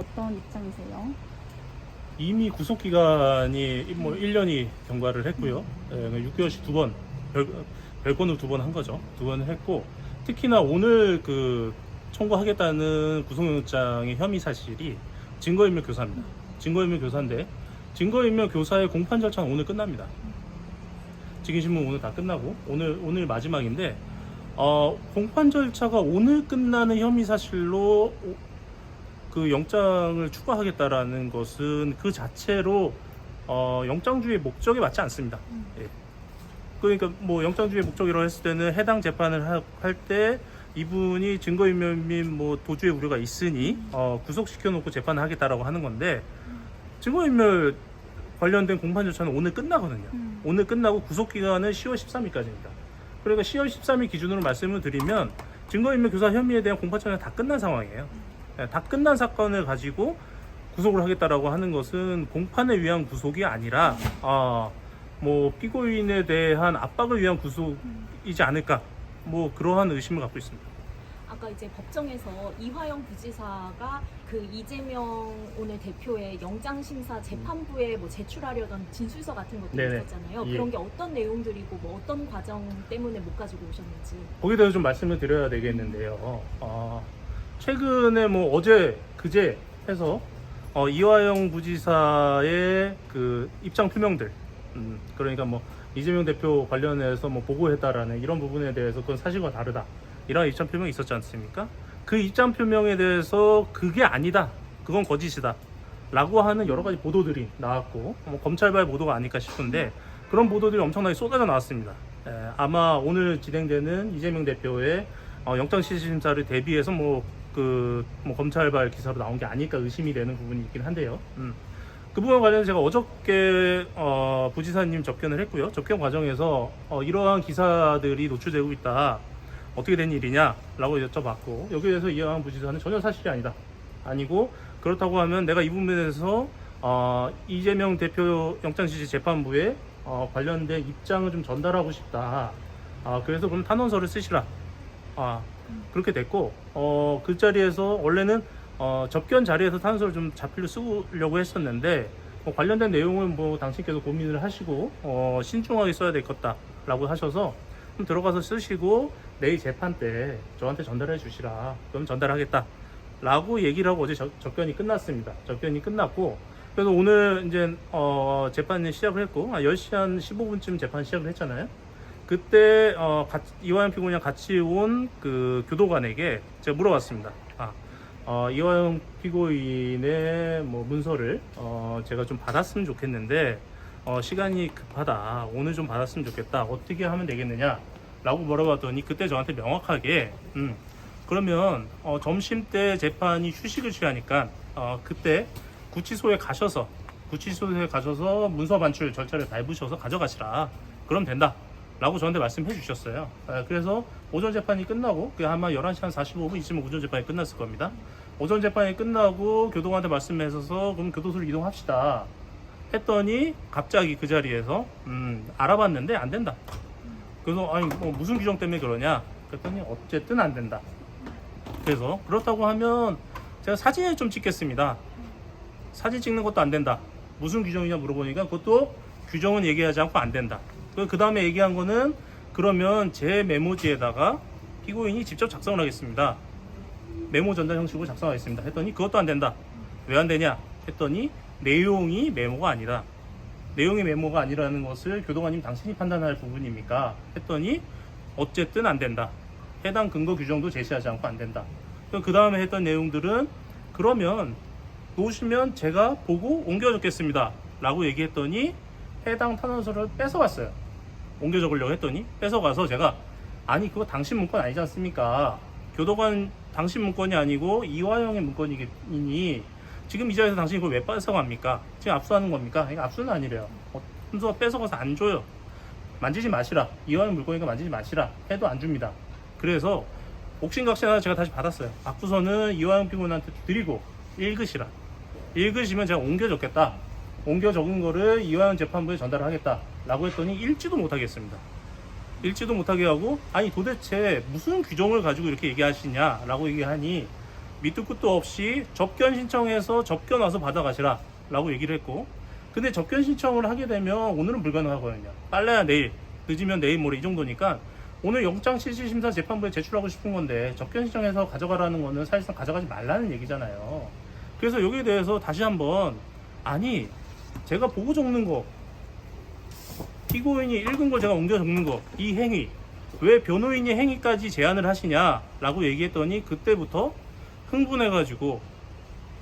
어떤 입장이세요? 이미 구속기간이 뭐 1년이 경과를 했고요. 6개월씩 두 번, 별건으로 두 번 한 거죠. 두 번 했고, 특히나 오늘 그 청구하겠다는 구속영장의 혐의 사실이 증거인멸 교사입니다. 증거인멸 교사인데, 증거인멸 교사의 공판 절차는 오늘 끝납니다. 직인신문 오늘 다 끝나고, 오늘 마지막인데, 공판 절차가 오늘 끝나는 혐의 사실로 그 영장을 추가하겠다라는 것은 그 자체로 영장주의 목적에 맞지 않습니다. 예. 그러니까 뭐 영장주의 목적이라고 했을 때는 해당 재판을 할 때 이분이 증거인멸 및 뭐 도주의 우려가 있으니 구속시켜 놓고 재판을 하겠다라고 하는 건데, 증거인멸 관련된 공판 절차는 오늘 끝나거든요. 오늘 끝나고 구속기간은 10월 13일까지입니다. 그러니까 10월 13일 기준으로 말씀을 드리면 증거인멸 교사 혐의에 대한 공판 절차는 다 끝난 상황이에요. 다 끝난 사건을 가지고 구속을 하겠다라고 하는 것은 공판에 위한 구속이 아니라 뭐 피고인에 대한 압박을 위한 구속이지 않을까, 뭐 그러한 의심을 갖고 있습니다. 아까 이제 법정에서 이화영 부지사가 그 이재명 오늘 대표의 영장심사 재판부에 뭐 제출하려던 진술서 같은 것도 네네. 있었잖아요. 예. 그런 게 어떤 내용들이고 뭐 어떤 과정 때문에 못 가지고 오셨는지. 거기에 대해서 좀 말씀을 드려야 되겠는데요. 최근에 뭐 어제 그제 해서 이화영 부지사의 그 입장 표명들, 그러니까 뭐 이재명 대표 관련해서 뭐 보고했다라는 이런 부분에 대해서 그건 사실과 다르다, 이런 입장 표명이 있었지 않습니까? 그 입장 표명에 대해서 그게 아니다, 그건 거짓이다 라고 하는 여러 가지 보도들이 나왔고, 뭐 검찰발 보도가 아닐까 싶은데 그런 보도들이 엄청나게 쏟아져 나왔습니다. 아마 오늘 진행되는 이재명 대표의 영장실질심사를 대비해서 뭐 검찰발 기사로 나온 게 아닐까 의심이 되는 부분이 있긴 한데요. 그 부분과 관련해서 제가 어저께 부지사님 접견을 했고요. 접견 과정에서 이러한 기사들이 노출되고 있다, 어떻게 된 일이냐 라고 여쭤봤고, 여기에 대해서 이화영 부지사는 전혀 사실이 아니고, 그렇다고 하면 내가 이 부분에 대해서 이재명 대표 영장실질 재판부에 관련된 입장을 좀 전달하고 싶다, 그래서 그럼 탄원서를 쓰시라, 그렇게 됐고, 그 자리에서 원래는 접견 자리에서 탄원서를 좀 자필로 쓰려고 했었는데, 관련된 내용은 뭐 당신께서 고민을 하시고 신중하게 써야 될 것다라고 하셔서 좀 들어가서 쓰시고 내일 재판 때 저한테 전달해 주시라, 그럼 전달하겠다 라고 얘기를 하고 어제 접견이 끝났습니다. 접견이 끝났고, 그래서 오늘 이제 재판을 시작을 했고, 10시 한 15분쯤 재판 시작을 했잖아요. 그때 이화영 피고인이랑 같이 온 그 교도관에게 제가 물어봤습니다. 이화영 피고인의 뭐 문서를 제가 좀 받았으면 좋겠는데 시간이 급하다, 오늘 좀 받았으면 좋겠다, 어떻게 하면 되겠느냐 라고 물어봤더니 그때 저한테 명확하게 그러면 점심 때 재판이 휴식을 취하니까 그때 구치소에 가셔서 문서 반출 절차를 밟으셔서 가져가시라, 그럼 된다 라고 저한테 말씀해 주셨어요. 그래서 오전 재판이 끝나고, 아마 11시 한 45분 이쯤 오전 재판이 끝났을 겁니다. 오전 재판이 끝나고 교도관한테 말씀하셔서 그럼 교도소로 이동합시다 했더니 갑자기 그 자리에서 알아봤는데 안 된다. 그래서 아니 뭐 무슨 규정 때문에 그러냐 그랬더니 어쨌든 안 된다. 그래서 그렇다고 하면 제가 사진을 좀 찍겠습니다. 사진 찍는 것도 안 된다. 무슨 규정이냐 물어보니까 그것도 규정은 얘기하지 않고 안 된다. 그 다음에 얘기한 거는 그러면 제 메모지에다가 피고인이 직접 작성을 하겠습니다. 메모 전달 형식으로 작성하겠습니다 했더니 그것도 안 된다. 왜 안 되냐 했더니 내용이 메모가 아니다. 내용이 메모가 아니라는 것을 교도관님 당신이 판단할 부분입니까 했더니 어쨌든 안 된다. 해당 근거 규정도 제시하지 않고 안 된다. 그 다음에 했던 내용들은 그러면 놓으시면 제가 보고 옮겨 적겠습니다 라고 얘기했더니 해당 탄원서를 뺏어갔어요. 옮겨 적으려고 했더니 뺏어가서 제가 아니 그거 당신 문건 아니지 않습니까? 교도관 당신 문건이 아니고 이화영의 문건이니 지금 이 자리에서 당신이 그걸 왜 뺏어갑니까? 지금 압수하는 겁니까? 이거 압수는 아니래요. 순서가 뺏어가서 안 줘요. 만지지 마시라. 이화영 물건이니까 만지지 마시라 해도 안 줍니다. 그래서 옥신각신하다 제가 다시 받았어요. 압수서는 이화영 피고인한테 드리고 읽으시라. 읽으시면 제가 옮겨 적겠다. 옮겨 적은 거를 이화영 재판부에 전달하겠다 라고 했더니 읽지도 못하겠습니다. 읽지도 못하게 하고 아니 도대체 무슨 규정을 가지고 이렇게 얘기하시냐 라고 얘기하니 밑도 끝도 없이 접견 신청해서 접견 와서 받아가시라 라고 얘기를 했고, 근데 접견 신청을 하게 되면 오늘은 불가능하거든요. 빨라야 내일, 늦으면 내일 모레 이 정도니까 오늘 영장 실질심사 재판부에 제출하고 싶은 건데 접견 신청해서 가져가라는 거는 사실상 가져가지 말라는 얘기잖아요. 그래서 여기에 대해서 다시 한번, 아니 제가 보고 적는 거, 피고인이 읽은 걸 제가 옮겨 적는 거, 이 행위 왜 변호인이 행위까지 제안을 하시냐라고 얘기했더니 그때부터 흥분해가지고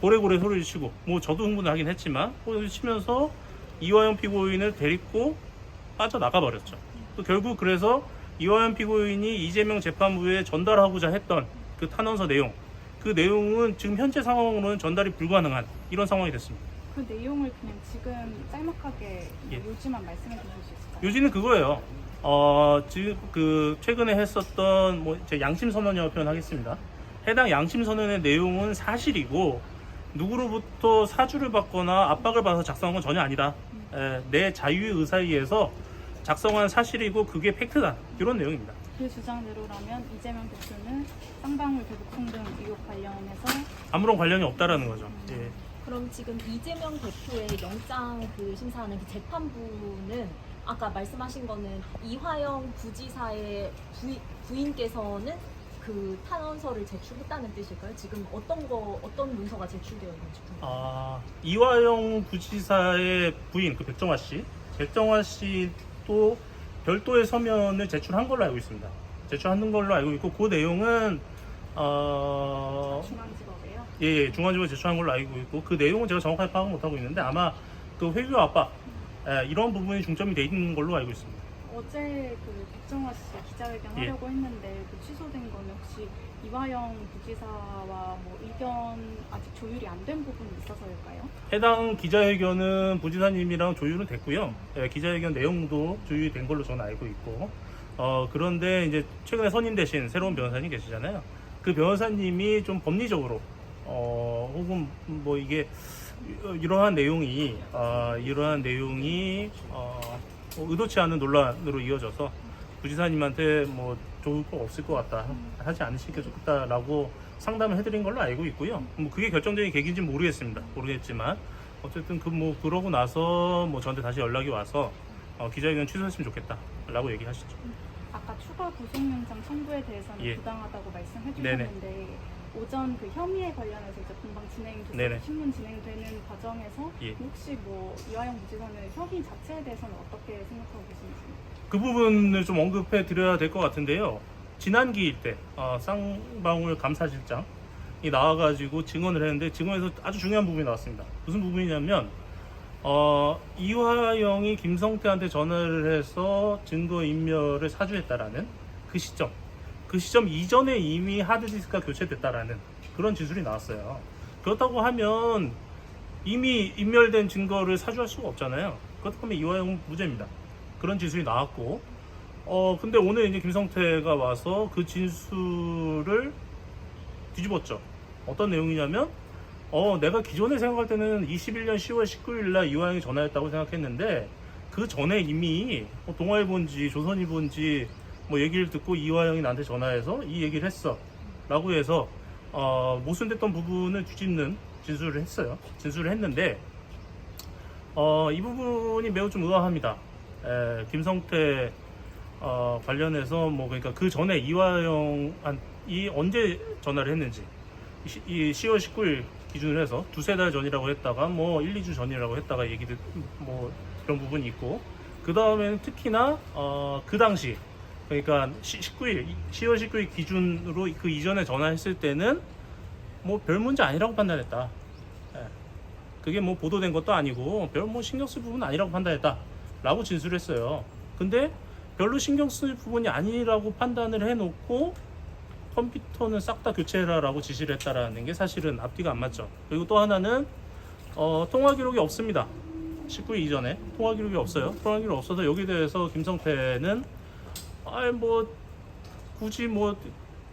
고래고래 소리를 치고, 뭐 저도 흥분을 하긴 했지만 소리를 치면서 이화영 피고인을 데리고 빠져나가 버렸죠. 또 결국 그래서 이화영 피고인이 이재명 재판부에 전달하고자 했던 그 탄원서 내용, 그 내용은 지금 현재 상황으로는 전달이 불가능한 이런 상황이 됐습니다. 그 내용을 그냥 지금 짤막하게 예. 요지만 말씀해 주실 수 있을까요? 요지는 그거예요. 지금 그 최근에 했었던 뭐 제 양심 선언이라고 표현하겠습니다. 해당 양심 선언의 내용은 사실이고 누구로부터 사주를 받거나 압박을 받아서 작성한 건 전혀 아니다. 내 자유의 의사에 의해서 작성한 사실이고 그게 팩트다. 이런 내용입니다. 그 주장대로라면 이재명 대표는 쌍방울 대북송 등 의혹 관련해서 아무런 관련이 없다라는 거죠. 예. 그럼 지금 이재명 대표의 영장 그 심사하는 그 재판부는 아까 말씀하신 거는 이화영 부지사의 부인께서는 그 탄원서를 제출했다는 뜻일까요? 지금 어떤 문서가 제출되어 있는지 궁금해요. 이화영 부지사의 부인 그 백정화 씨도 별도의 서면을 제출한 걸로 알고 있습니다. 제출한 걸로 알고 있고 그 내용은 중앙지법이에요? 예, 중앙지법에 제출한 걸로 알고 있고 그 내용은 제가 정확하게 파악을 못하고 있는데 아마 그 회유 압박 이런 부분이 중점이 돼 있는 걸로 알고 있습니다. 어제 그 백정화 씨 기자회견 예. 하려고 했는데 그 취소된 거는 혹시 이화영 부지사와 뭐 의견 아직 조율이 안 된 부분이 있어서일까요? 해당 기자회견은 부지사님이랑 조율은 됐고요. 기자회견 내용도 조율이 된 걸로 저는 알고 있고, 그런데 이제 최근에 선임되신 새로운 변호사님 계시잖아요. 그 변호사님이 좀 법리적으로 혹은 뭐 이게 이러한 내용이 의도치 않은 논란으로 이어져서 부지사님한테 뭐 좋을 거 없을 것 같다, 하지 않으시는 게 좋겠다라고 상담을 해드린 걸로 알고 있고요. 뭐 그게 결정적인 계기인지는 모르겠지만 어쨌든 그러고 나서 뭐 저한테 다시 연락이 와서 기자회견 취소했으면 좋겠다라고 얘기하시죠. 아까 추가 구속영장 청구에 대해서는 예. 부당하다고 말씀해 네네. 주셨는데 오전 그 혐의에 관련해서 이제 공방 네네. 신문 진행되는 과정에서 예. 혹시 뭐 이화영 부지사는 혐의 자체에 대해서는 어떻게 생각하고 계신지? 그 부분을 좀 언급해 드려야 될 것 같은데요. 지난 기일 때 쌍방울 감사실장이 나와가지고 증언을 했는데 증언에서 아주 중요한 부분이 나왔습니다. 무슨 부분이냐면 이화영이 김성태한테 전화를 해서 증거인멸을 사주했다라는 그 시점 이전에 이미 하드디스크가 교체됐다라는 그런 진술이 나왔어요. 그렇다고 하면 이미 인멸된 증거를 사주할 수가 없잖아요. 그렇다고 하면 이화영은 무죄입니다. 그런 진술이 나왔고, 근데 오늘 이제 김성태가 와서 그 진술을 뒤집었죠. 어떤 내용이냐면, 내가 기존에 생각할 때는 21년 10월 19일 날 이화영이 전화했다고 생각했는데, 그 전에 이미 동아일보인지 조선일보인지 뭐 얘기를 듣고 이화영이 나한테 전화해서 이 얘기를 했어. 라고 해서, 모순됐던 부분을 뒤집는 진술을 했는데, 이 부분이 매우 좀 의아합니다. 김성태 관련해서 뭐 그러니까 그 전에 이화영이 언제 전화를 했는지 이 10월 19일 기준으로 해서 두세 달 전이라고 했다가 뭐 1, 2주 전이라고 했다가 얘기들 뭐 그런 부분이 있고, 그 다음에는 특히나 그 당시 그러니까 10월 19일 기준으로 그 이전에 전화했을 때는 뭐 별 문제 아니라고 판단했다. 그게 뭐 보도된 것도 아니고 별 뭐 신경 쓸 부분은 아니라고 판단했다 라고 진술을 했어요. 근데 별로 신경 쓸 부분이 아니라고 판단을 해놓고 컴퓨터는 싹 다 교체해라 라고 지시를 했다라는 게 사실은 앞뒤가 안 맞죠. 그리고 또 하나는 통화 기록이 없습니다. 19일 이전에 통화 기록이 없어요. 통화 기록이 없어서 여기에 대해서 김성태는 뭐 굳이 뭐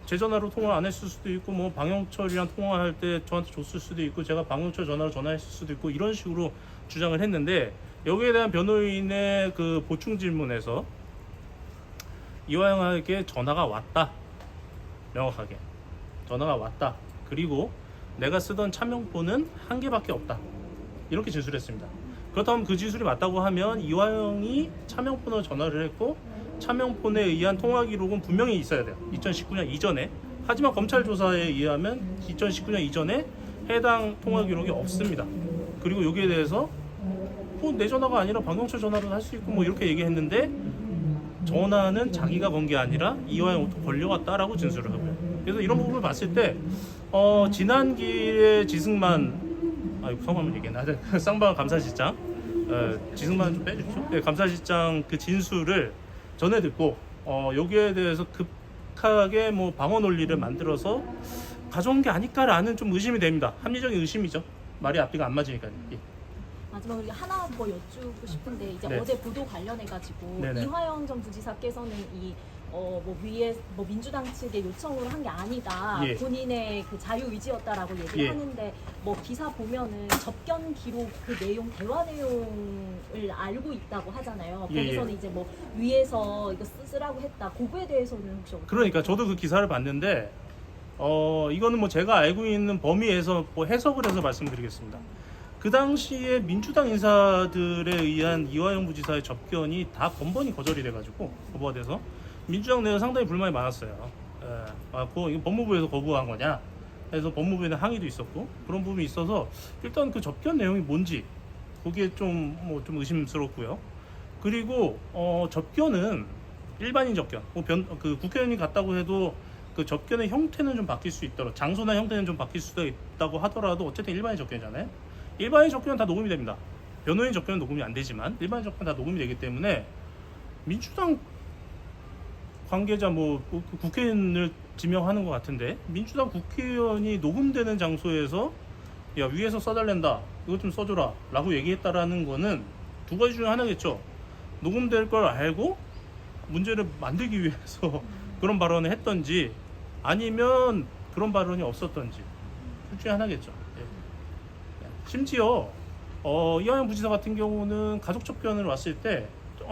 제 전화로 통화 안 했을 수도 있고 뭐 방영철이랑 통화할 때 저한테 줬을 수도 있고 제가 방영철 전화로 전화했을 수도 있고 이런 식으로 주장을 했는데, 여기에 대한 변호인의 그 보충 질문에서 이화영에게 전화가 왔다, 명확하게 전화가 왔다, 그리고 내가 쓰던 차명폰은 한 개밖에 없다. 이렇게 진술했습니다. 그렇다면 그 진술이 맞다고 하면 이화영이 차명폰으로 전화를 했고 차명폰에 의한 통화 기록은 분명히 있어야 돼요. 2019년 이전에. 하지만 검찰 조사에 의하면 2019년 이전에 해당 통화 기록이 없습니다. 그리고 여기에 대해서 내 전화가 아니라 박영철 전화로 할 수 있고 뭐 이렇게 얘기했는데 전화는 자기가 건 게 아니라 이화영부터 걸려왔다라고 진술을 하고요. 그래서 이런 부분을 봤을 때 지난 기회에 지승만 성함을 얘기했나? 쌍방 감사실장 지승만 좀 빼주십시오. 네, 감사실장 그 진술을 전해 듣고 여기에 대해서 급하게 뭐 방어 논리를 만들어서 가져온 게 아닐까라는 좀 의심이 됩니다. 합리적인 의심이죠. 말이 앞뒤가 안 맞으니까요. 예. 마지막으로 하나 더 여쭈고 싶은데 이제 네. 어제 보도 관련해가지고 네네. 이화영 전 부지사께서는 위에 민주당 측의 요청으로 한 게 아니다. 예. 본인의 그 자유 의지였다라고 얘기를 예. 하는데 기사 보면은 접견 기록 그 내용 대화 내용을 알고 있다고 하잖아요. 예, 거기서는 예. 이제 위에서 이거 쓰라고 했다. 그거에 대해서는 혹시 어떻게 그러니까 저도 그 기사를 봤는데 이거는 뭐 제가 알고 있는 범위에서 뭐 해석을 해서 말씀드리겠습니다. 그 당시에 민주당 인사들에 의한 이화영 부지사의 접견이 다 번번이 거절이 돼가지고 거부가 돼서 민주당 내에 상당히 불만이 많았어요. 이거 법무부에서 거부한 거냐 해서 법무부에는 항의도 있었고 그런 부분이 있어서 일단 그 접견 내용이 뭔지 그게 좀 의심스럽고요. 그리고 접견은 일반인 접견, 그 국회의원이 갔다고 해도 그 접견의 형태는 좀 바뀔 수 있도록 장소나 형태는 좀 바뀔 수도 있다고 하더라도 어쨌든 일반인 접견이잖아요. 일반인 접견은 다 녹음이 됩니다. 변호인 접견은 녹음이 안 되지만 일반인 접견은 다 녹음이 되기 때문에 민주당 관계자 그 국회의원을 지명하는 것 같은데 민주당 국회의원이 녹음되는 장소에서 야 위에서 써달란다 이것 좀 써줘라 라고 얘기했다라는 거는 두 가지 중에 하나겠죠. 녹음될 걸 알고 문제를 만들기 위해서 그런 발언을 했던지 아니면 그런 발언이 없었던지 둘 중에 하나겠죠. 심지어 이화영 부지사 같은 경우는 가족 접견을 왔을 때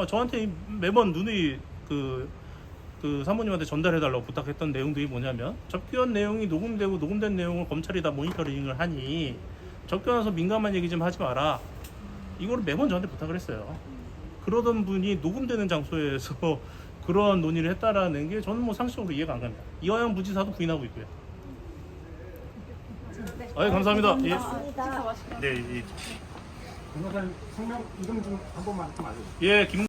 저한테 매번 누누이 그 사모님한테 전달해달라고 부탁했던 내용들이 뭐냐면 접견 내용이 녹음되고 녹음된 내용을 검찰이 다 모니터링을 하니 접견에서 민감한 얘기 좀 하지 마라 이거를 매번 저한테 부탁을 했어요. 그러던 분이 녹음되는 장소에서 그런 논의를 했다라는 게 저는 뭐 상식적으로 이해가 안 갑니다. 이화영 부지사도 부인하고 있고요. 네. 감사합니다. 예. 고맙습니다. 맛있게 네, 변호사님 성명 이름 좀 한 번만 좀 알려주세요. 예, 김